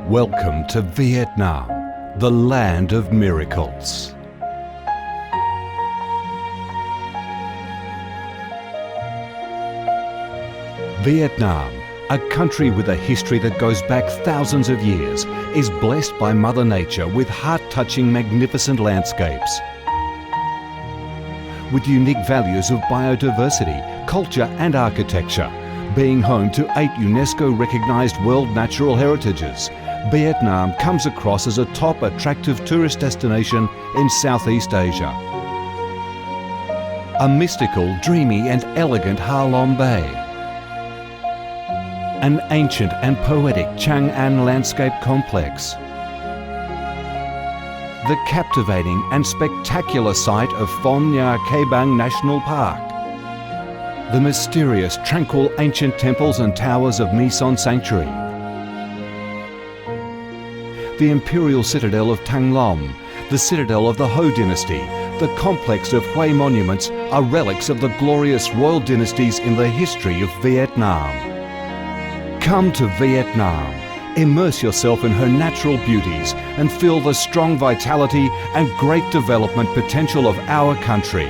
Welcome to Vietnam, the land of miracles. Vietnam, a country with a history that goes back thousands of years, is blessed by Mother Nature with heart-touching, magnificent landscapes. With unique values of biodiversity, culture and architecture, being home to 8 UNESCO-recognised World Natural Heritages, Vietnam comes across as a top attractive tourist destination in Southeast Asia. A mystical, dreamy and elegant Ha Long Bay. An ancient and poetic Chang An landscape complex. The captivating and spectacular site of Phong Nha Ke Bang National Park. The mysterious, tranquil ancient temples and towers of My Son Sanctuary. The imperial citadel of Thăng Long, the citadel of the Ho dynasty, the complex of Hue monuments are relics of the glorious royal dynasties in the history of Vietnam. Come to Vietnam, immerse yourself in her natural beauties and feel the strong vitality and great development potential of our country.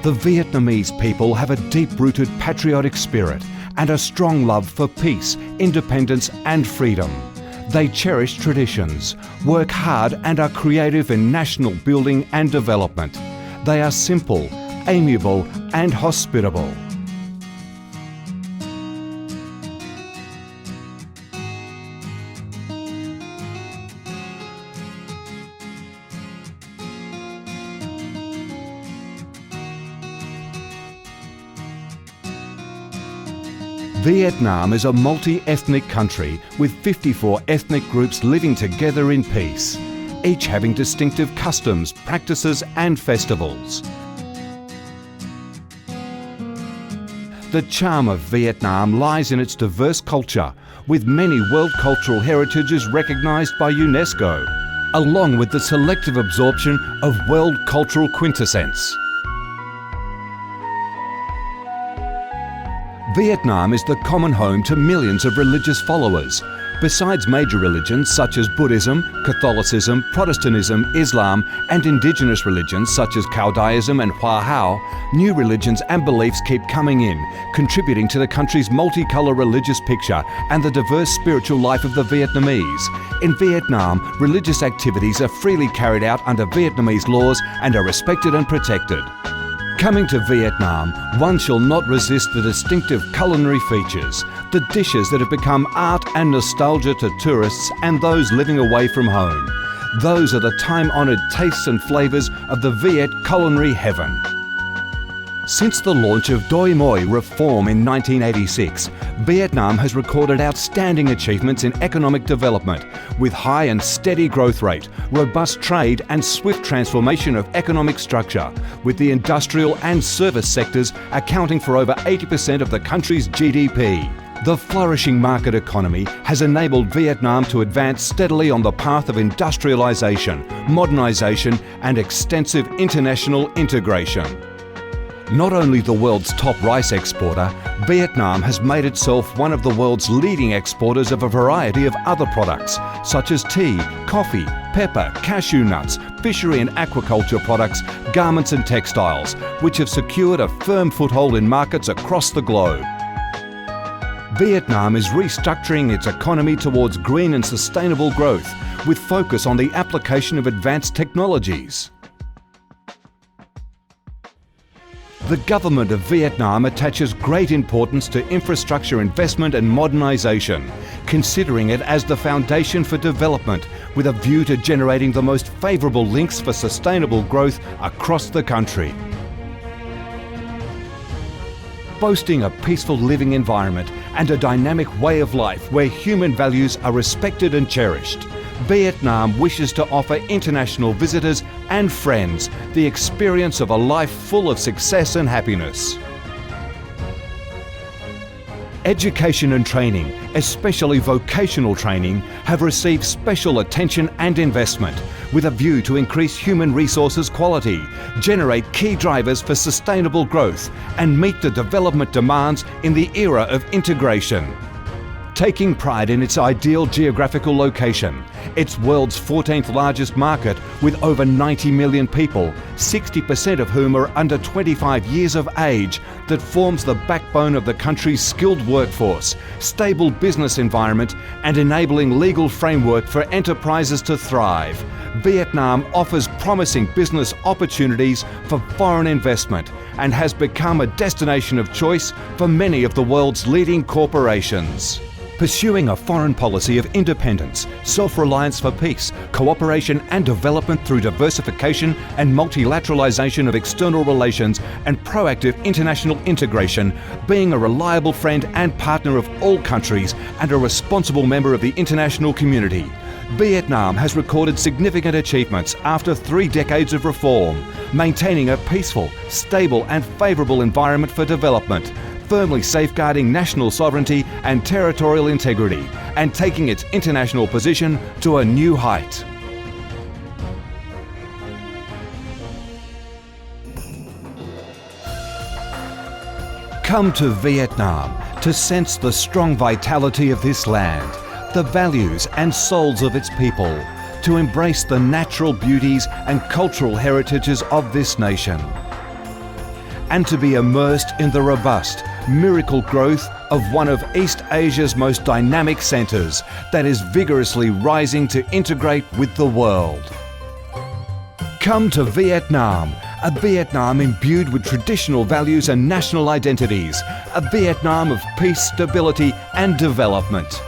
The Vietnamese people have a deep-rooted patriotic spirit and a strong love for peace, independence and freedom. They cherish traditions, work hard and are creative in national building and development. They are simple, amiable and hospitable. Vietnam is a multi-ethnic country with 54 ethnic groups living together in peace, each having distinctive customs, practices and festivals. The charm of Vietnam lies in its diverse culture, with many World Cultural Heritages recognised by UNESCO, along with the selective absorption of world cultural quintessence. Vietnam is the common home to millions of religious followers. Besides major religions such as Buddhism, Catholicism, Protestantism, Islam and indigenous religions such as Taoism and Hoa Hao, new religions and beliefs keep coming in, contributing to the country's multicolour religious picture and the diverse spiritual life of the Vietnamese. In Vietnam, religious activities are freely carried out under Vietnamese laws and are respected and protected. Coming to Vietnam, one shall not resist the distinctive culinary features, the dishes that have become art and nostalgia to tourists and those living away from home. Those are the time-honoured tastes and flavours of the Viet culinary heaven. Since the launch of Doi Moi reform in 1986, Vietnam has recorded outstanding achievements in economic development, with high and steady growth rate, robust trade and swift transformation of economic structure, with the industrial and service sectors accounting for over 80% of the country's GDP. The flourishing market economy has enabled Vietnam to advance steadily on the path of industrialisation, modernisation and extensive international integration. Not only the world's top rice exporter, Vietnam has made itself one of the world's leading exporters of a variety of other products, such as tea, coffee, pepper, cashew nuts, fishery and aquaculture products, garments and textiles, which have secured a firm foothold in markets across the globe. Vietnam is restructuring its economy towards green and sustainable growth, with focus on the application of advanced technologies. The government of Vietnam attaches great importance to infrastructure investment and modernisation, considering it as the foundation for development with a view to generating the most favourable links for sustainable growth across the country. Boasting a peaceful living environment and a dynamic way of life where human values are respected and cherished, Vietnam wishes to offer international visitors and friends the experience of a life full of success and happiness. Education and training, especially vocational training, have received special attention and investment with a view to increase human resources quality, generate key drivers for sustainable growth, and meet the development demands in the era of integration. Taking pride in its ideal geographical location, its world's 14th largest market with over 90 million people, 60% of whom are under 25 years of age, that forms the backbone of the country's skilled workforce, stable business environment, and enabling legal framework for enterprises to thrive, Vietnam offers promising business opportunities for foreign investment and has become a destination of choice for many of the world's leading corporations. Pursuing a foreign policy of independence, self-reliance for peace, cooperation and development through diversification and multilateralization of external relations and proactive international integration, being a reliable friend and partner of all countries and a responsible member of the international community, Vietnam has recorded significant achievements after 3 decades of reform, maintaining a peaceful, stable and favourable environment for development, firmly safeguarding national sovereignty and territorial integrity, and taking its international position to a new height. Come to Vietnam to sense the strong vitality of this land, the values and souls of its people, to embrace the natural beauties and cultural heritages of this nation, and to be immersed in the robust, miracle growth of one of East Asia's most dynamic centres that is vigorously rising to integrate with the world. Come to Vietnam, a Vietnam imbued with traditional values and national identities, a Vietnam of peace, stability and development.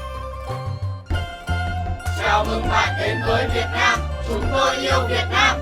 Chào mừng bạn đến với Việt Nam, chúng tôi yêu Việt Nam.